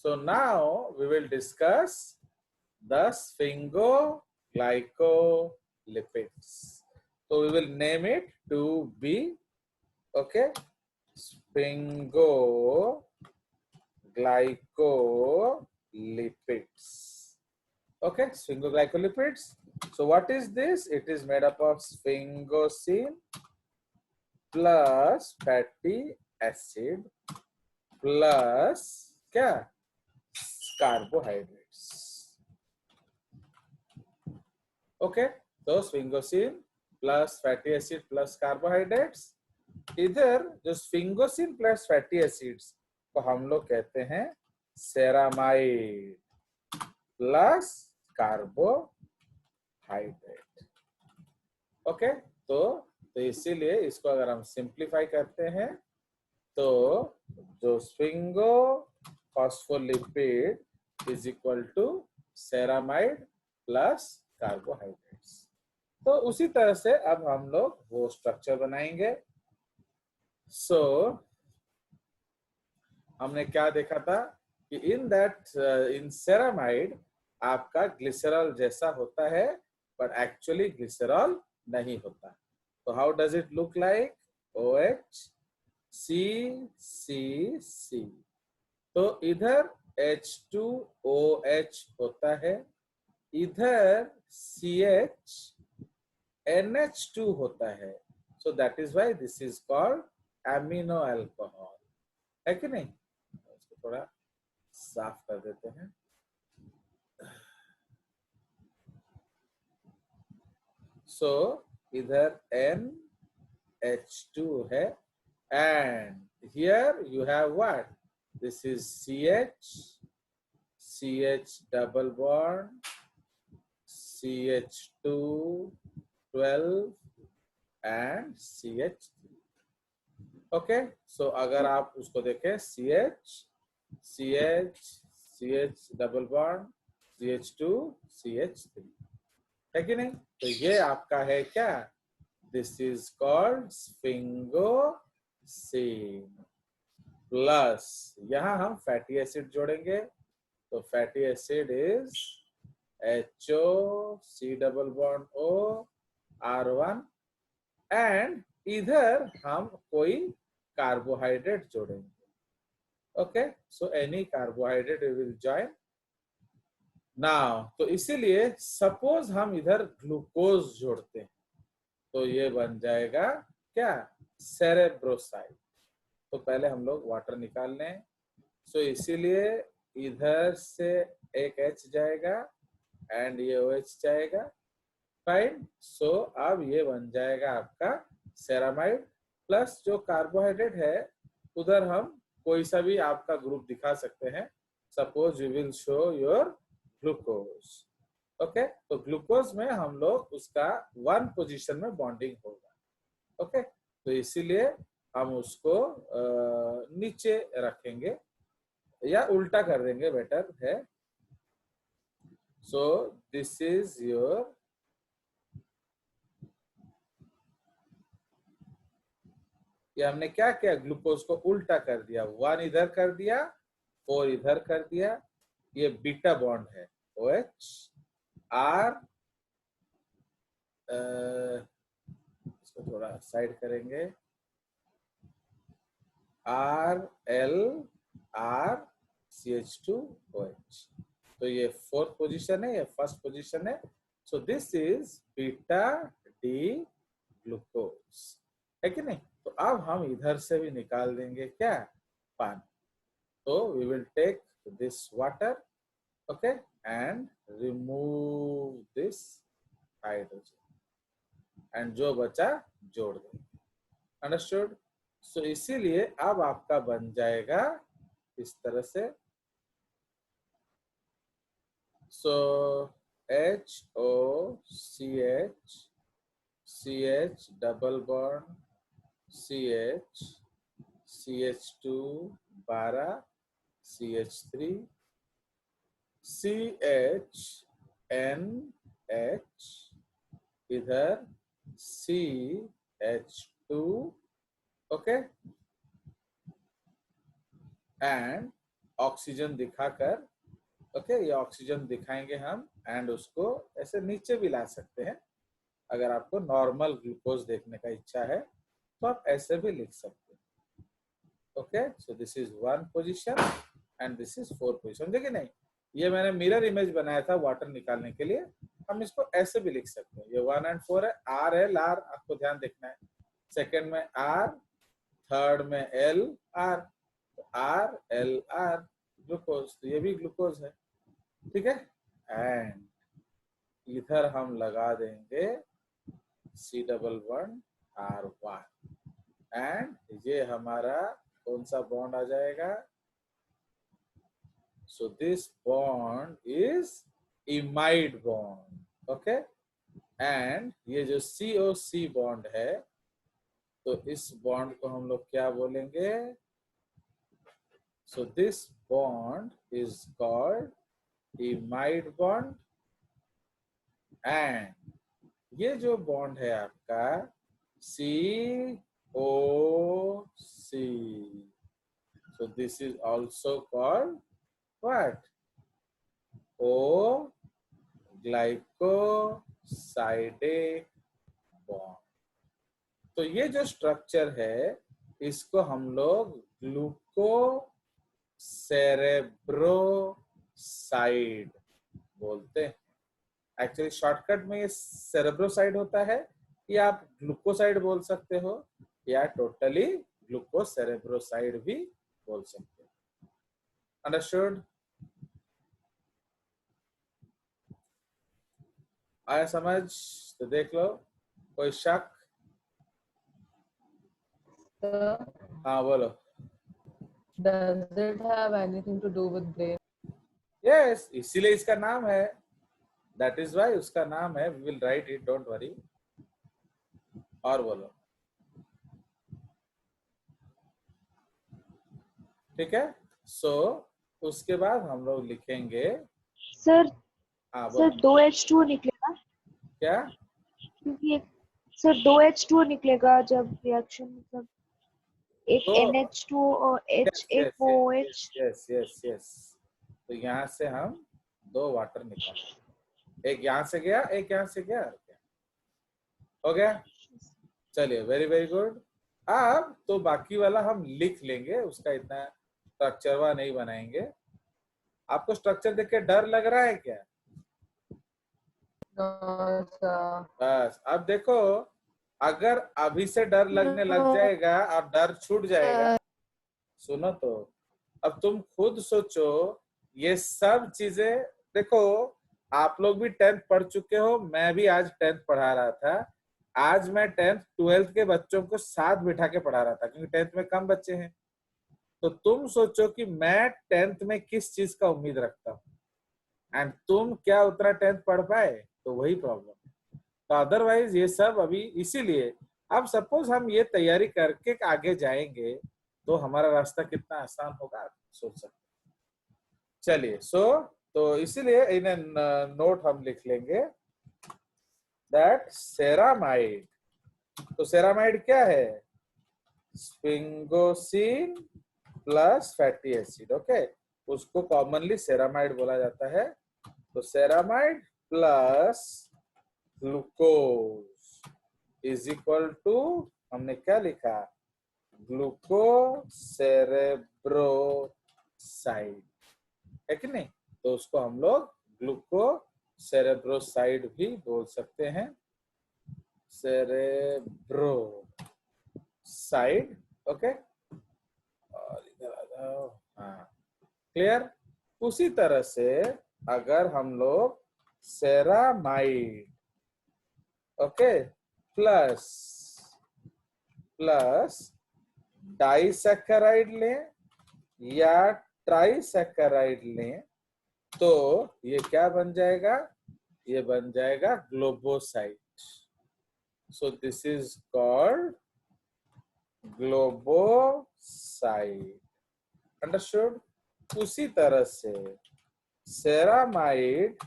So now we will discuss the sphingoglycolipids. So we will name it to be, okay, sphingoglycolipids. Okay, sphingoglycolipids. So what is this? It is made up of sphingosine plus fatty acid plus क्या carbohydrates. Okay, तो sphingosine plus fatty acid plus carbohydrates. इधर जो sphingosine plus fatty acids को हम लोग कहते हैं ceramide plus carbohydrate. Okay, तो इसीलिए इसको अगर हम सिंप्लीफाई करते हैं तो जो sphingophospholipid is equal to ceramide plus carbohydrates. तो उसी तरह से अब हम लोग वो स्ट्रक्चर बनाएंगे. सो हमने क्या देखा था कि इन सेरामाइड आपका ग्लिसरॉल जैसा होता है बट एक्चुअली ग्लिसरॉल नहीं होता. तो how does it look like? OH C. तो इधर H2OH होता है, इधर CH NH2 होता है. सो that is why this is called amino alcohol. है कि नहीं? इसको थोड़ा साफ कर देते हैं. सो इधर NH2 है and here you have what? This is CH double bond, CH2 12 and CH3. Okay, सो अगर आप उसको देखें CH double bond CH2 CH3 है कि नहीं? तो ये आपका है क्या? This is called sphingosine. Plus यहां हम फैटी एसिड जोड़ेंगे. तो fatty acid is HO C double bond O R1 and इधर हम कोई कार्बोहाइड्रेट जोड़ेंगे. Okay, so any carbohydrate we will join now. तो इसीलिए सपोज हम इधर ग्लूकोज जोड़ते हैं तो ये बन जाएगा क्या? सेरेब्रोसाइड. तो पहले हम लोग वाटर निकाल लें. सो इसीलिए इधर से एक H जाएगा एंड ये OH जाएगा. फाइन. सो अब ये बन जाएगा आपका सेरामाइड. प्लस जो कार्बोहाइड्रेट है उधर हम कोई सा भी आपका ग्रुप दिखा सकते हैं. Suppose you will show your glucose. Okay, तो ग्लूकोज में हम लोग उसका 1 पोजीशन में बॉन्डिंग होगा. ओके, तो इसीलिए हम उसको नीचे रखेंगे या उल्टा कर देंगे, बेटर है. सो दिस इज योर ये हमने क्या किया? ग्लूकोज को उल्टा कर दिया. 1 इधर कर दिया, 4 इधर कर दिया. ये बीटा बॉन्ड है OH R. इसको थोड़ा साइड करेंगे. RL CH2OH. तो ये 4th पोजीशन है, ये 1st पोजीशन है. सो this is beta D glucose. है कि नहीं? तो अब हम इधर से भी निकाल देंगे क्या? पानी. तो we will take this water, okay, and remove this hydrogen and जो बचा जोड़ देंगे. अंडरस्टूड? सो इसीलिए अब आपका बन जाएगा इस तरह से. सो HOCH double bond CH2 12 CH3 CHNH इधर CH2. ओके, एंड ऑक्सीजन दिखाकर, ओके, ये ऑक्सीजन दिखाएंगे हम, एंड उसको ऐसे नीचे भी ला सकते हैं। अगर आपको नॉर्मल ग्लूकोज देखने का इच्छा है तो आप ऐसे भी लिख सकते हैं। Okay, so this is 1 position and this is 4 position. समझे कि नहीं? ये मैंने मिरर इमेज बनाया था वाटर निकालने के लिए, हम इसको ऐसे भी लिख सकते हैं। ये 1 and 4 है, आर है, लार आपको ध्यान देखना है। सेकंड में आर, थर्ड में L R, R L R glucose, तो ये भी ग्लूकोज है, ठीक है। एंड इधर हम लगा देंगे C11R1 एंड ये हमारा कौन सा बॉन्ड आ जाएगा? So this bond is imide bond, okay. And ये जो COC बॉन्ड है, तो इस बॉन्ड को हम लोग क्या बोलेंगे? So this bond is called imide bond. And ये जो बॉन्ड है आपका COC, so this is also called what? O glycosidic bond। तो ये जो स्ट्रक्चर है इसको हम लोग ग्लूकोसेरेब्रोसाइड बोलते हैं। एक्चुअली शॉर्टकट में ये सेरेब्रोसाइड होता है, या आप ग्लूकोसाइड बोल सकते हो, या टोटली ग्लूकोसेरेब्रोसाइड भी बोल सकते हो। अंडरस्टूड? आया समझ? तो देख लो, कोई शक? हाँ बोलो। Does it have anything to do with brain? Yes, इसीलिए इसका नाम है, दैट इज वाई उसका नाम है। We will write it, don't worry. और बोलो, ठीक है। सो उसके बाद हम लोग लिखेंगे। सर हाँ सर बोलो। 2H2 निकलेगा क्या? क्योंकि सर 2H2 निकलेगा जब रिएक्शन, मतलब एक तो NH2 और H एक yes OH। Yes yes yes, तो यहाँ से हम 2 वाटर निकालेंगे, एक यहाँ से गया, एक यहाँ से गया, हो गया। चलिए, वेरी वेरी गुड। अब तो बाकी वाला हम लिख लेंगे, उसका इतना स्ट्रक्चरवा नहीं बनाएंगे। आपको स्ट्रक्चर देख के डर लग रहा है क्या? No, sir. बस अब देखो, अगर अभी से डर लगने लग जाएगा और डर छूट जाएगा, सुनो तो, अब तुम खुद सोचो, ये सब चीजें देखो, आप लोग भी 10th पढ़ चुके हो, मैं भी आज 10th पढ़ा रहा था। आज मैं 10th 12th के बच्चों को साथ बिठा के पढ़ा रहा था, क्योंकि 10th में कम बच्चे हैं। तो तुम सोचो कि मैं 10th में किस चीज का उम्मीद रखता हूँ, एंड तुम क्या उतना 10th पढ़ पाए, तो वही प्रॉब्लम है। तो अदरवाइज ये सब अभी, इसीलिए अब सपोज हम ये तैयारी करके आगे जाएंगे तो हमारा रास्ता कितना आसान होगा, सोच सकते। चलिए, तो इसीलिए इन्हें नोट हम लिख लेंगे दैट सेरामाइड। तो सेरामाइड क्या है? Sphingosine plus fatty acid, okay, उसको कॉमनली सेरामाइड बोला जाता है। तो ceramide plus glucose is equal to, हमने क्या लिखा? ग्लूकोसेरेब्रोसाइड, है कि नहीं? तो उसको हम लोग ग्लूकोसेरेब्रोसाइड भी बोल सकते हैं, सेरेब्रोसाइड, ओके। और इधर आ जाओ, हाँ, क्लियर। उसी तरह से अगर हम लोग सेरामाइड, ओके, प्लस डाइसैकेराइड लें या ट्राइसैकेराइड लें, तो ये क्या बन जाएगा? ये बन जाएगा globoside. So this is called globoside, understood. उसी तरह से सेरामाइड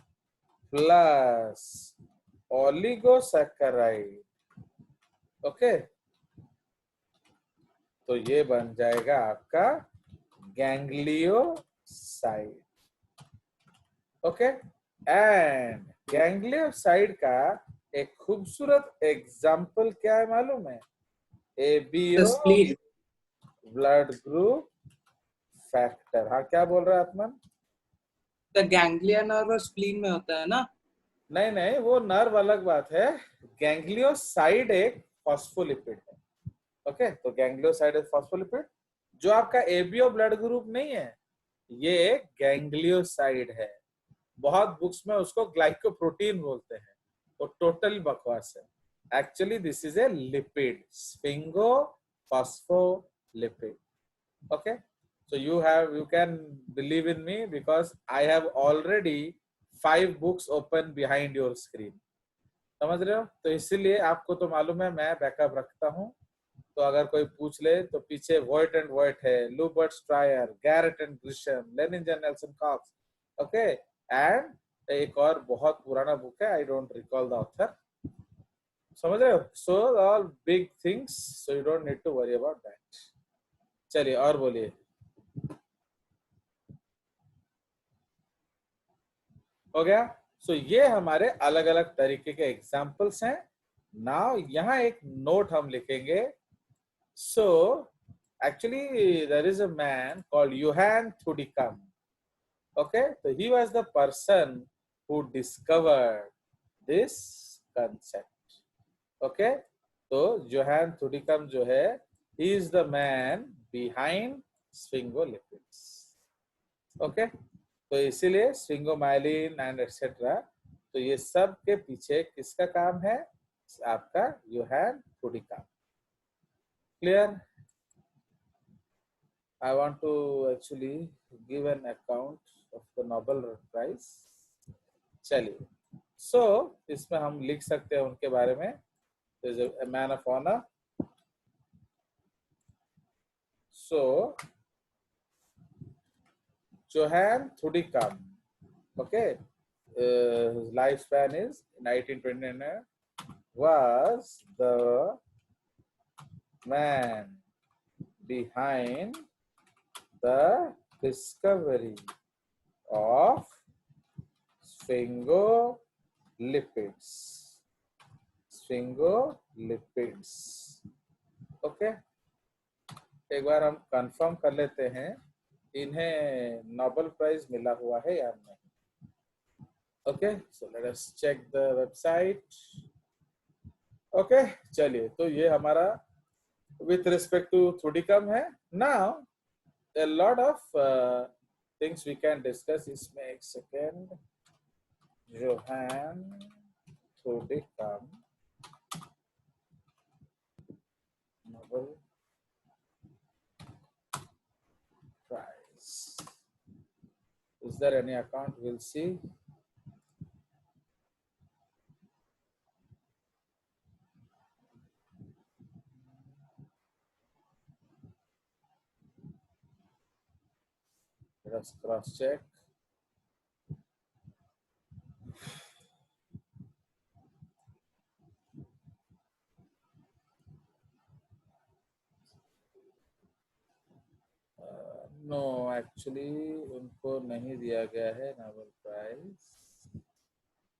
प्लस ओलिगोसैकेराइड, ओके, तो ये बन जाएगा आपका ganglioside. Side. Okay, and ganglioside का एक खूबसूरत एग्जाम्पल क्या है मालूम है? ABO spleen. Blood group factor. हाँ, क्या बोल रहा है आत्मन? द गैंग्लिया नर्व स्प्लीन में होता है ना? नहीं नहीं, वो नर्व अलग बात है. गैंग्लियोसाइड एक फॉस्फोलिपिड है. ओके, तो गैंग्लियोसाइड एक फॉस्फोलिपिड. जो आपका एबीओ ब्लड ग्रुप नहीं है, ये एक गैंग्लियोसाइड है. बहुत बुक्स में उसको ग्लाइकोप्रोटीन बोलते हैं, वो टोटल बकवास है. Actually this is a lipid, sphingo phospholipid. Okay, so you can believe in me because I have already 5 books open behind your screen. समझ रहे हो? तो इसीलिए आपको तो मालूम है मैं बैकअप रखता हूँ. तो अगर कोई पूछ ले तो पीछे वॉइट एंड वॉइट है, Lubert Stryer, Garrett and Grisham, Lehninger, Nelson Cox. Okay, and एक और बहुत पुराना बुक है, I don't recall the author. समझ रहे हो? So all big things, so you don't need to worry about that. चलिए और बोलिए. हो गया? सो ये हमारे अलग अलग तरीके के एग्जाम्पल्स हैं. नाउ यहाँ एक नोट हम लिखेंगे. So actually there is a man called Johann Thudichum. Okay, तो he was the person who discovered this concept. Okay, तो यूहान थुडिकम जो है, he is the man behind sphingolipids. Okay, तो इसीलिए स्फिंगोमाइलिन एंड एटसेट्रा, तो ये सब के पीछे किसका काम है? आपका Johann Thudichum. Clear? I want to actually give an account of the Nobel prize. चलिए, सो इसमें हम लिख सकते हैं उनके बारे में. a man of honor. So Johann Thudikam, okay, his lifespan is 1929, was the man behind the discovery of sphingolipids. Sphingolipids. Okay, एक बार हम कंफर्म कर लेते हैं इन्हें नोबेल प्राइज मिला हुआ है या नहीं. Okay, so let us check the website. Okay, चलिए, तो ये हमारा विथ रिस्पेक्ट टू थुडिकम है. Now a lot of things we can discuss. इसमें एक second. Johann Thudikam Nobel Prize. Is there any account? We'll see. Let us cross check. No, actually उनको नहीं दिया गया है Nobel prize.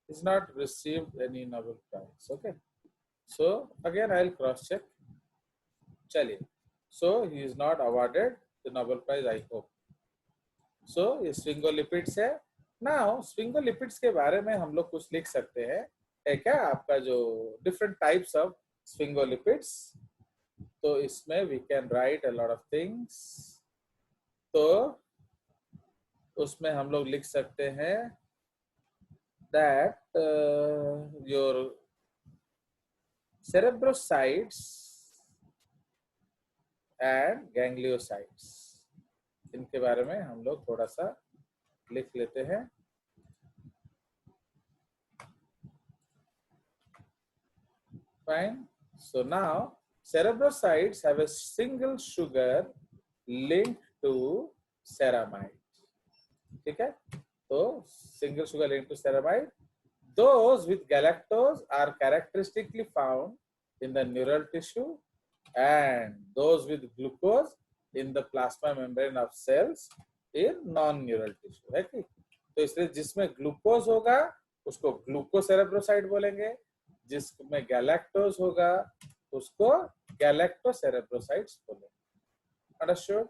Is not received any Nobel prize. Okay, so again I will cross check. चलिए, so he is not awarded the Nobel prize, I hope. So ये sphingolipids है. Now sphingolipids के बारे में हम लोग कुछ लिख सकते हैं. है क्या आपका जो डिफरेंट टाइप्स ऑफ स्फिंगोलिपिड्स. तो इसमें we can write a lot of things. तो उसमें हम लोग लिख सकते हैं that your cerebrocytes and gangliosides, इनके बारे में हम लोग थोड़ा सा लिख लेते हैं. Fine. So now cerebrocytes have a single sugar linked to ceramide. ठीक है, तो single sugar linked to ceramide. Those with galactose are characteristically found in the neural tissue, and those with glucose in the plasma membrane of cells. In non neural tissue है कि। तो इसलिए जिसमें glucose होगा उसको ग्लूकोसेरेब्रोसाइट बोलेंगे, जिसमें गैलेक्टोज होगा उसको गैलेक्टोसेरेब्रोसाइट्स बोलेंगे। Understood?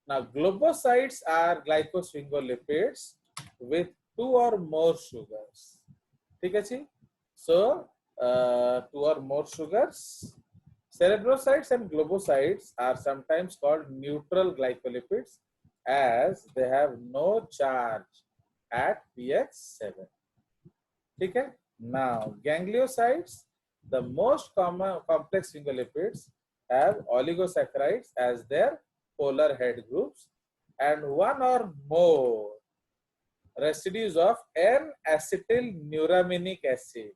Now globocytes are glycosphingolipids with 2 or more sugars. ठीक है जी? So 2 or more sugars. Cerebrocytes and globocytes are sometimes called neutral glycolipids as they have no charge at pH 7. ठीक है? Now gangliosides, the most common complex sphingolipids, have oligosaccharides as their polar head groups and 1 or more residues of N-acetyl-nuraminic acid,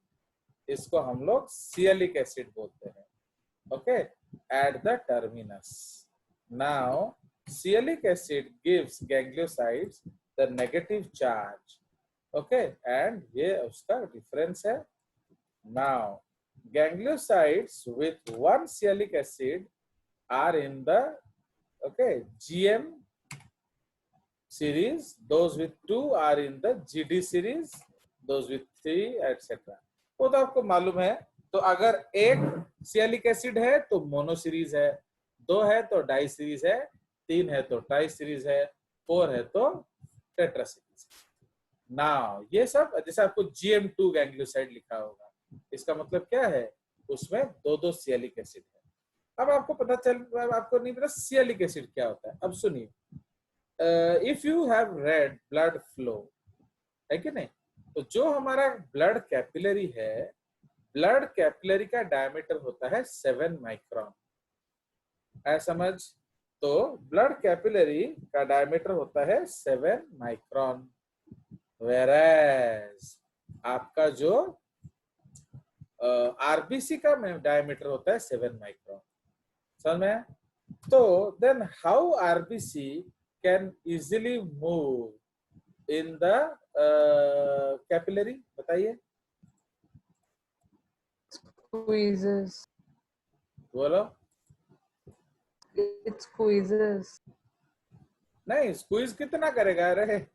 इसको हम लोग सियलिक acid बोलते हैं, okay, at the terminus. Now sialic acid gives gangliosides the negative charge, okay, and ये उसका difference है. Now gangliosides with 1 sialic acid are in the GM series, those with 2 are in the GD series, those with 3 etc. वो तो आपको मालूम है. तो अगर एक सियालिक एसिड है तो मोनो सीरीज है, 2 है तो डाई सीरीज है, 3 है तो ट्राई सीरीज है, 4 है तो टेट्रा सीरीज. नाउ ये सब जैसे आपको GM2 गैंग्लियोसाइड लिखा होगा, इसका मतलब क्या है, उसमें 2 सियालिक एसिड है. अब आपको पता चल, आपको नहीं पता सियालिक एसिड क्या होता है. अब सुनिए, if you have read blood flow, है कि नहीं, तो जो हमारा ब्लड कैपिलरी है, ब्लड कैपिलरी का डायमीटर होता है 7 माइक्रोन. है समझ? तो ब्लड कैपिलरी का डायमीटर होता है 7 माइक्रोन, वेराज आपका जो आरबीसी का डायमीटर होता है 7 माइक्रोन. समझ में? तो then how RBC can easily move in the capillary, बताइए. Squeezes. बोलो. It squeezes. नहीं, स्क्वीज कितना करेगा? अरे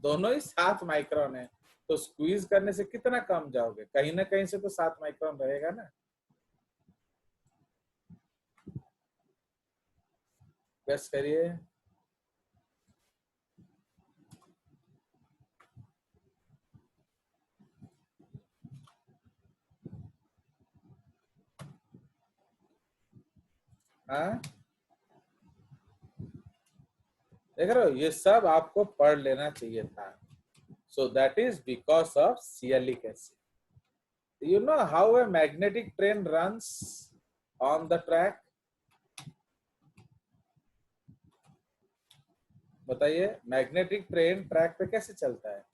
दोनों ही 7 माइक्रोन है, तो स्क्वीज करने से कितना कम जाओगे? कहीं ना कहीं से तो 7 माइक्रोन रहेगा ना. गेस करिए. हाँ, देख रहे हो, ये सब आपको पढ़ लेना चाहिए था. So that is because of sialic acid. You know how a magnetic train runs on the track? बताइए, मैग्नेटिक ट्रेन ट्रैक पे कैसे चलता है?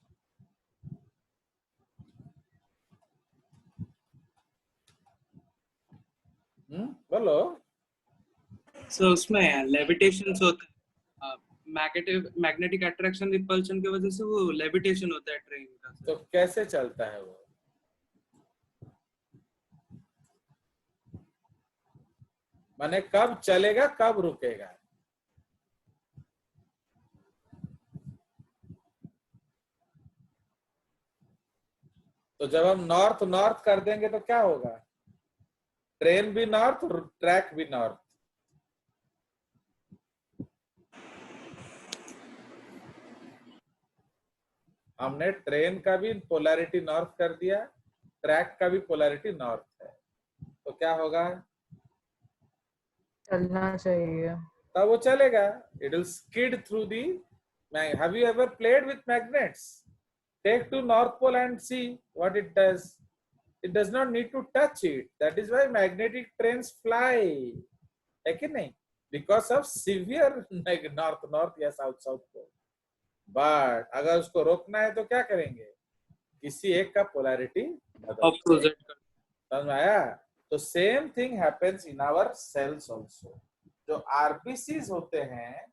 बोलो. सो उसमें लेविटेशन होता है, मैग्नेटिक अट्रैक्शन रिपल्शन की वजह से वो लेविटेशन होता है ट्रेन का. तो कैसे चलता है वो? माने कब चलेगा, कब रुकेगा? तो जब हम नॉर्थ नॉर्थ कर देंगे तो क्या होगा? ट्रेन भी नॉर्थ, ट्रैक भी नॉर्थ. हमने ट्रेन का भी पोलैरिटी नॉर्थ कर दिया, ट्रैक का भी पोलैरिटी नॉर्थ है, तो क्या होगा? चलना चाहिए. तब वो चलेगा. It will skid through the. Have you ever played with magnets? Take to North Pole and see what it does. It does not need to touch it. That is why magnetic trains fly. है कि नहीं? Because of severe north या south pole. But अगर उसको रोकना है तो क्या करेंगे? किसी एक का polarity बदल. समझ में आया? तो same thing happens in our cells also. जो RBCs होते हैं,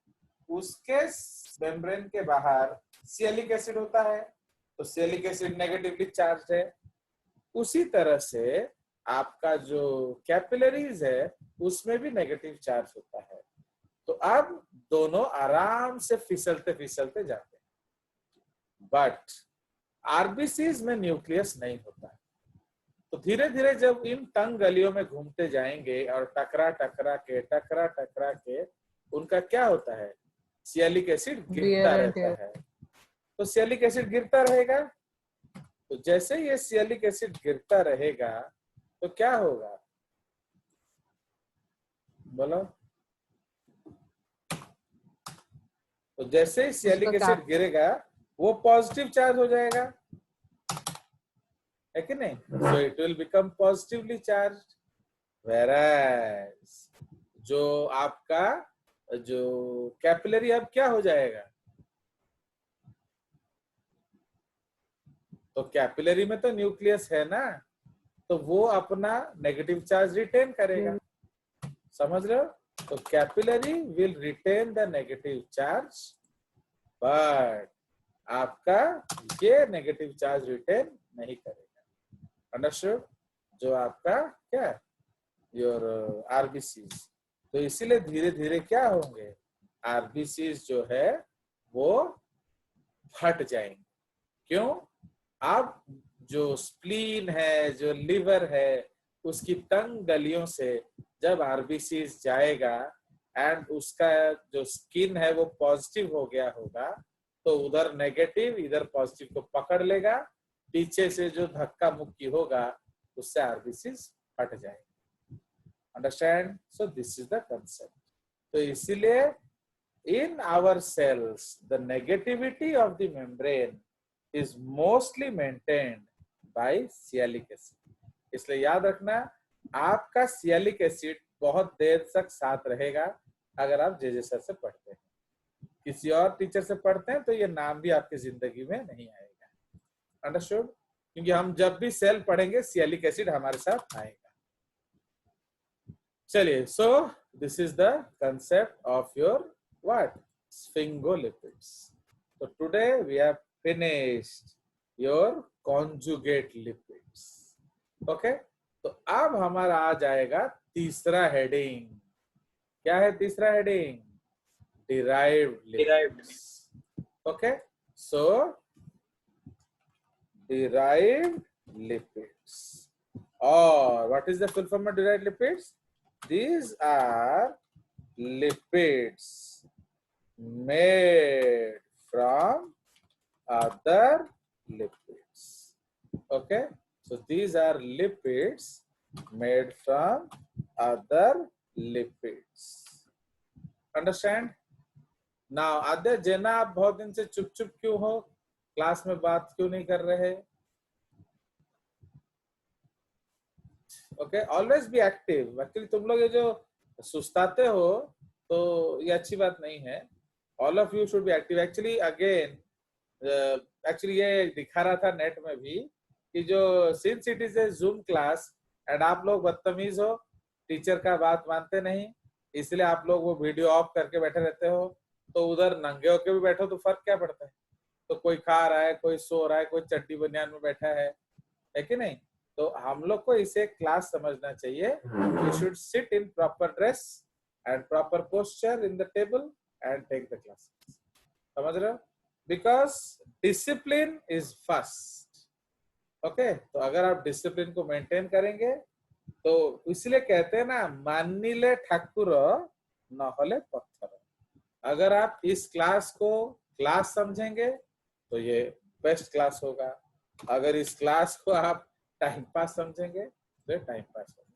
उसके मेम्ब्रेन के बाहर सियलिक एसिड होता है, तो सियलिक एसिड नेगेटिवली चार्ज है. उसी तरह से आपका जो कैपिलरीज है उसमें भी नेगेटिव चार्ज होता है. तो अब दोनों आराम से फिसलते फिसलते जाते हैं। बट आरबीसीज में न्यूक्लियस नहीं होता है। तो धीरे धीरे जब इन तंग गलियों में घूमते जाएंगे और टकरा टकरा के उनका क्या होता है, सियालिक एसिड गिरता Wear and रहता tear. है। तो सियालिक एसिड गिरता रहेगा, तो जैसे ये सियालिक एसिड गिरता रहेगा तो क्या होगा, बोलो। तो जैसे ही सियालिक उसका एसिड cap गिरेगा वो पॉजिटिव चार्ज हो जाएगा, है कि नहीं? So it will become positively charged. वेराज जो आपका जो कैपिलरी अब क्या हो जाएगा, तो कैपिलरी में तो न्यूक्लियस है ना, तो वो अपना नेगेटिव चार्ज रिटेन करेगा, समझ रहे हो? तो capillary will retain the negative charge, but आपका ये नेगेटिव चार्ज रिटेन नहीं करेगा। अंडरस्टूड? जो आपका क्या, योर आरबीसीज। तो इसीलिए धीरे धीरे क्या होंगे, आरबीसीज जो है वो फट जाएंगे। क्यों? आप जो स्प्लीन है, जो लिवर है, उसकी तंग गलियों से जब आरबीसीज जाएगा एंड उसका जो स्किन है वो पॉजिटिव हो गया होगा, तो उधर नेगेटिव इधर पॉजिटिव को पकड़ लेगा, पीछे से जो धक्का मुक्की होगा उससे आरबीसीज फट जाएगा। Understand? So this is the concept. तो इसीलिए in our cells the negativity of the membrane is mostly maintained by sialic acid. इसलिए याद रखना, आपका सियालिक एसिड बहुत देर तक साथ रहेगा अगर आप जे सर से पढ़ते हैं। किसी और टीचर से पढ़ते हैं तो ये नाम भी आपकी जिंदगी में नहीं आएगा। अंडरस्टूड? क्योंकि हम जब भी सेल पढ़ेंगे सियालिक एसिड हमारे साथ आएगा। चलिए, सो this is the concept of your what? Sphingolipids. So today we have finished your conjugate lipids. Okay? तो अब हमारा आ जाएगा तीसरा हेडिंग। क्या है तीसरा heading? Derived lipids. Okay? So derived lipids. Or what is the full form of derived lipids? These are lipids made from other lipids. Okay, so these are lipids made from other lipids. Understand? Now आद्य जेना, आप बहुत दिन से चुप चुप क्यों हो, class में बात क्यों नहीं कर रहे? Okay, always be active. Actually तुम लोग ये जो सुस्ताते हो तो ये अच्छी बात नहीं है। All of you should be active. Actually again actually ये दिखा रहा था नेट में भी कि जो since it is a zoom class and आप लोग बदतमीज हो, टीचर का बात मानते नहीं, इसलिए आप लोग वो वीडियो ऑफ करके बैठे रहते हो। तो उधर नंगे होके भी बैठो तो फर्क क्या पड़ता है? तो कोई खा रहा है, कोई सो रहा है, कोई चड्डी बनियान में बैठा है कि नहीं? तो हम लोग को इसे क्लास समझना चाहिए। We should sit in proper dress and proper posture in the table and take the class. समझ रहे हो? Because discipline is first. Okay, तो अगर आप डिसिप्लिन को मेंटेन करेंगे तो इसलिए कहते हैं ना, मानिले ठाकुर नहले पत्थर। अगर आप इस क्लास को क्लास समझेंगे तो ये बेस्ट क्लास होगा। अगर इस क्लास को आप टाइम पास समझेंगे तो टाइम पास होगा।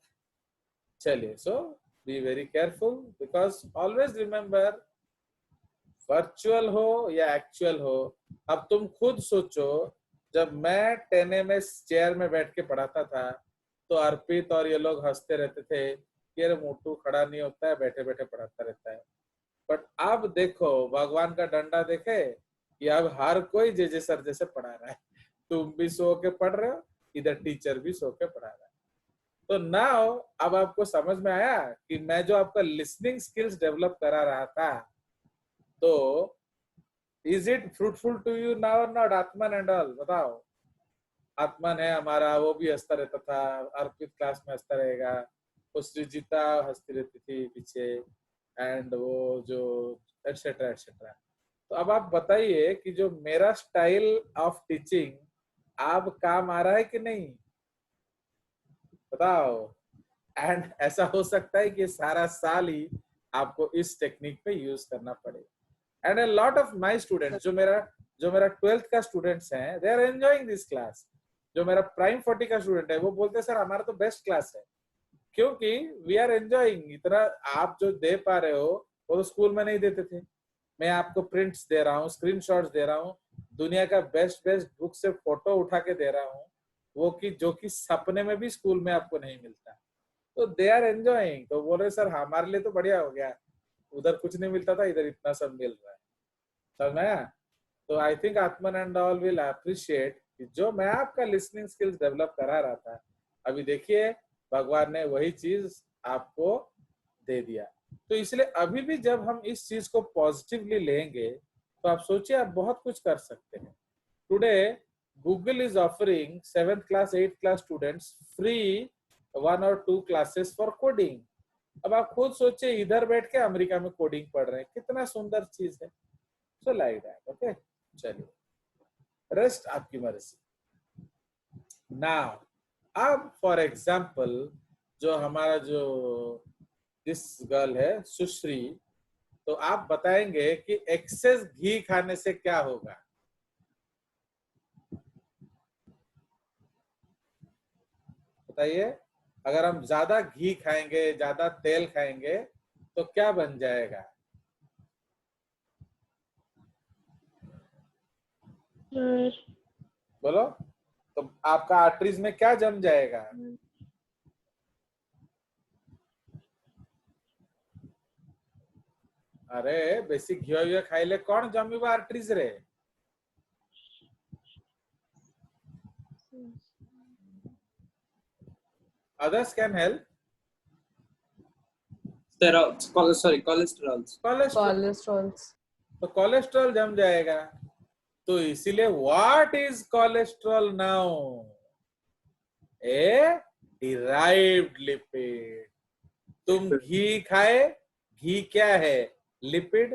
चलिए, so be very careful, because always remember, virtual हो या एक्चुअल हो, अब तुम खुद सोचो, जब मैं 10 चेयर में बैठ के पढ़ाता था तो अर्पित और ये लोग हंसते रहते थे कि अरे मोटू खड़ा नहीं होता है, बैठे बैठे पढ़ाता रहता है। बट अब देखो, भगवान का डंडा देखे कि अब हर कोई जे सर जैसे पढ़ा रहा है। तुम भी सो के पढ़ रहे हो, इधर टीचर भी सो के पढ़ा रहा है। तो नाउ अब आपको समझ में आया कि मैं जो आपका लिसनिंग स्किल्स डेवलप करा रहा था, तो is it fruitful to you now or not? Atman and all बताओ। आत्मन है हमारा, वो भी हंसता रहता था, अर्पित क्लास में हंसता रहेगा, वो सृजिता हंसती रहती थी पीछे, एंड वो जो एटसेट्रा एटसेट्रा। तो अब आप बताइए कि जो मेरा स्टाइल ऑफ टीचिंग आप काम आ रहा है कि नहीं, बताओ। एंड ऐसा हो सकता है कि सारा साल ही आपको इस टेक्निक पे यूज करना पड़े। And a lot of my students, जो मेरा 12th का स्टूडेंट्स हैं, they are enjoying this class. जो मेरा प्राइम 40 का स्टूडेंट है वो बोलते हैं सर हमारा तो बेस्ट क्लास है, क्योंकि वी आर एंजॉयिंग। इतना आप जो दे पा रहे हो वो तो स्कूल में नहीं देते थे। मैं आपको प्रिंट्स दे रहा हूँ, स्क्रीनशॉट्स दे रहा हूँ, दुनिया का बेस्ट बेस्ट बुक से फोटो उठा के दे रहा हूँ, वो कि जो कि सपने में भी स्कूल में आपको नहीं मिलता। तो दे आर एंजॉयिंग। तो बोल रहे सर हमारे लिए तो बढ़िया हो गया, उधर कुछ नहीं मिलता था, इधर इतना सब मिल रहा है। समझ में आया? तो I think Atman and all will appreciate जो मैं आपका लिसनिंग स्किल्स डेवलप करा रहा था, अभी देखिए भगवान ने वही चीज आपको दे दिया। तो इसलिए अभी भी जब हम इस चीज को पॉजिटिवली लेंगे तो आप सोचिए आप बहुत कुछ कर सकते हैं। Today Google is offering 7th class 8th class students free 1 or 2 classes for coding. अब आप खुद सोचिए इधर बैठ के अमेरिका में कोडिंग पढ़ रहे हैं, कितना सुंदर चीज है। So like that. ओके, चलिए रेस्ट आपकी मर्जी। नाउ अब फॉर एग्जाम्पल जो हमारा जो दिस गर्ल है सुश्री, तो आप बताएंगे कि एक्सेस घी खाने से क्या होगा। बताइए, अगर हम ज्यादा घी खाएंगे, ज्यादा तेल खाएंगे तो क्या बन जाएगा? बोलो। तो आपका आर्टरीज में क्या जम जाएगा? अरे बेसी घी खाइले कौन जमीबा आर्टरीज रे? Others can help. cholesterol. Cholesterol, तो कोलेस्ट्रॉल जम जाएगा। तो इसीलिए what is cholesterol now? A derived lipid. तुम घी खाए, घी क्या है? लिपिड।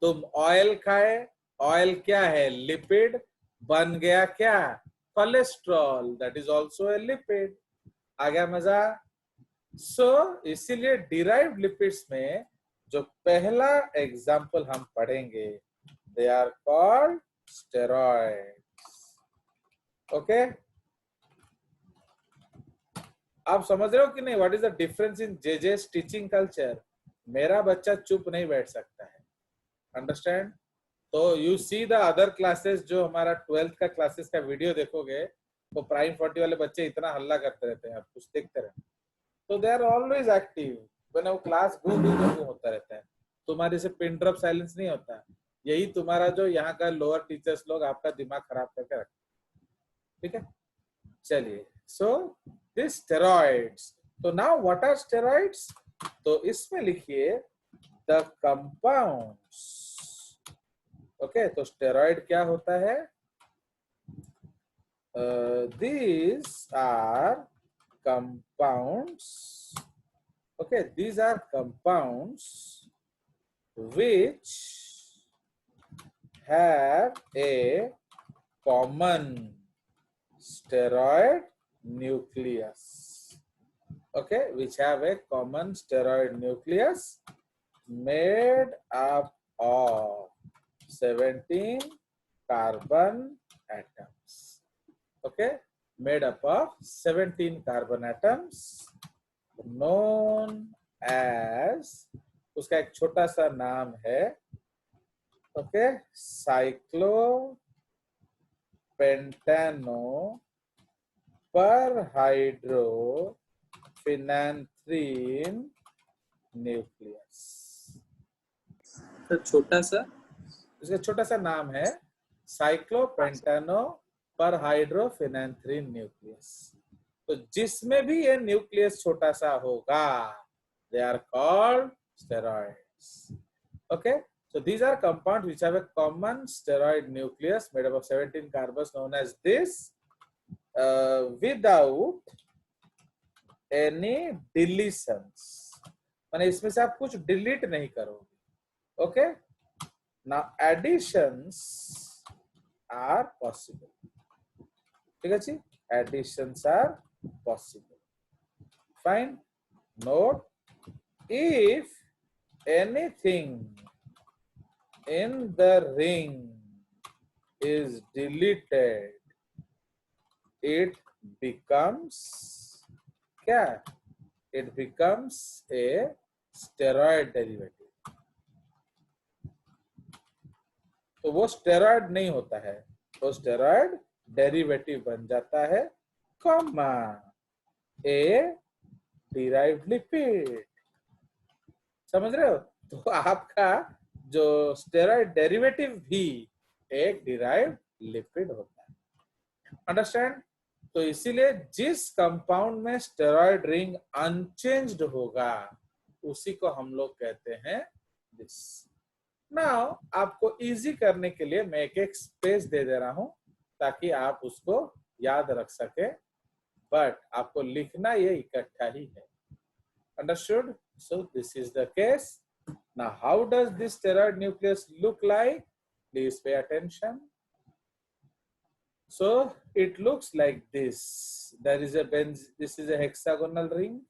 तुम ऑयल खाए, ऑयल क्या है? लिपिड। बन गया क्या? Cholesterol, that is also a lipid. आ गया मजा? सो इसीलिए डिराइव्ड लिपिड्स में जो पहला एग्जाम्पल हम पढ़ेंगे, they are called steroids. Okay, आप समझ रहे हो कि नहीं? What is the difference in जेजेस टीचिंग कल्चर? मेरा बच्चा चुप नहीं बैठ सकता है, अंडरस्टैंड? तो you see the other classes, जो हमारा 12th का क्लासेस का वीडियो देखोगे तो प्राइम 40 वाले बच्चे इतना हल्ला करते रहते हैं, आप कुछ देखते रहते। तो दे आर ऑलवेज एक्टिव, मैंने वो क्लास गू होता रहता है। तुम्हारे से पिन ड्रॉप साइलेंस नहीं होता। यही तुम्हारा जो यहाँ का लोअर टीचर्स लोग आपका दिमाग खराब करके रखते हैं, ठीक है? चलिए, सो दिस स्टेरॉइड्स। तो नाउ व्हाट आर स्टेरॉइड्स? तो इसमें लिखिए द कंपाउंड्स। ओके, तो स्टेरॉइड क्या होता है? These are compounds. Okay, these are compounds which have a common steroid nucleus. Okay, which have a common steroid nucleus made up of 17 carbon atoms. Okay, made up of 17 carbon atoms known as, उसका एक छोटा सा नाम है, okay, साइक्लोपेंटानो पर हाइड्रोफिनैंथ्रीन nucleus. तो छोटा सा, इसका छोटा सा नाम है साइक्लोपेंटानो पर हाइड्रोफिनैंथ्रीन न्यूक्लियस। तो जिसमें भी ये न्यूक्लियस छोटा सा होगा, they are called steroids. Okay, so these are compounds which have a common steroid nucleus made up of 17 carbons known as this, without any deletions. माने इसमें से आप कुछ डिलीट नहीं करोगे। Okay, now additions are possible. ठीक है जी, additions are possible. Fine, note, if anything in the ring is deleted, it becomes क्या? It becomes a steroid derivative। तो वो स्टेरॉइड नहीं होता है, वो स्टेरॉइड डेरिवेटिव बन जाता है, कॉमा ए डिराइव्ड लिपिड। समझ रहे हो? तो आपका जो स्टेरॉइड डेरिवेटिव भी एक डिराइव्ड लिपिड होता है। अंडरस्टैंड? तो इसीलिए जिस कंपाउंड में स्टेरॉइड रिंग अनचेंज्ड होगा उसी को हम लोग कहते हैं दिस। नाउ आपको इजी करने के लिए मैं एक एक स्पेस दे दे रहा हूं ताकि आप उसको याद रख सके, बट आपको लिखना ये इकट्ठा ही है। Understood? So this is the case. Now how does this steroid nucleus look like? Please pay attention. So it looks like this. There is a this is a hexagonal ring.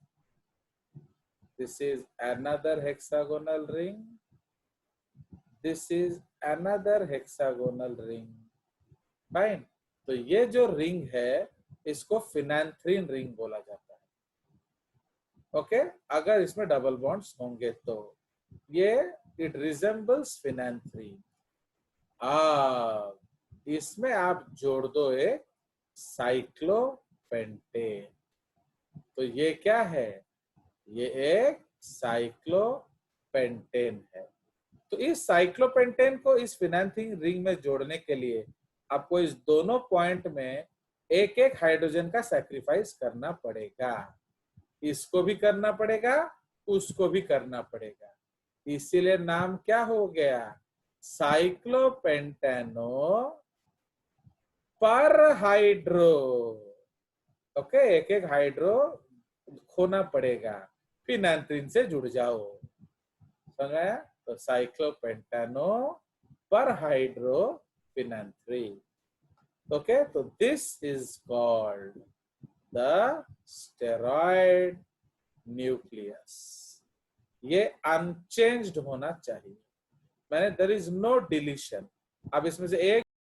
This is another hexagonal ring. This is another hexagonal ring. Fine. तो ये जो ring है इसको फिनांथ्रीन ring बोला जाता है। Okay, अगर इसमें डबल बॉन्ड्स होंगे तो ये इट रिजेंबल्स फिनांथ्रीन। इसमें आप जोड़ दो एक साइक्लोपेंटेन, तो ये क्या है? ये एक साइक्लोपेंटेन है। तो इस साइक्लोपेंटेन को इस फिनांथ्रीन रिंग में जोड़ने के लिए आपको इस दोनों पॉइंट में एक एक हाइड्रोजन का सैक्रिफाइस करना पड़ेगा। इसको भी करना पड़ेगा, उसको भी करना पड़ेगा। इसीलिए नाम क्या हो गया? साइक्लोपेंटेनो पर हाइड्रो। ओके, एक एक हाइड्रो खोना पड़ेगा, फिनांथ्रीन से जुड़ जाओ। समझ आया? तो साइक्लोपेंटेनो पर हाइड्रो फिनांथ्रीन। ओके, तो this is called the steroid nucleus। ये अनचेंज्ड होना चाहिए, मैंने there is no deletion। अब इसमें से एक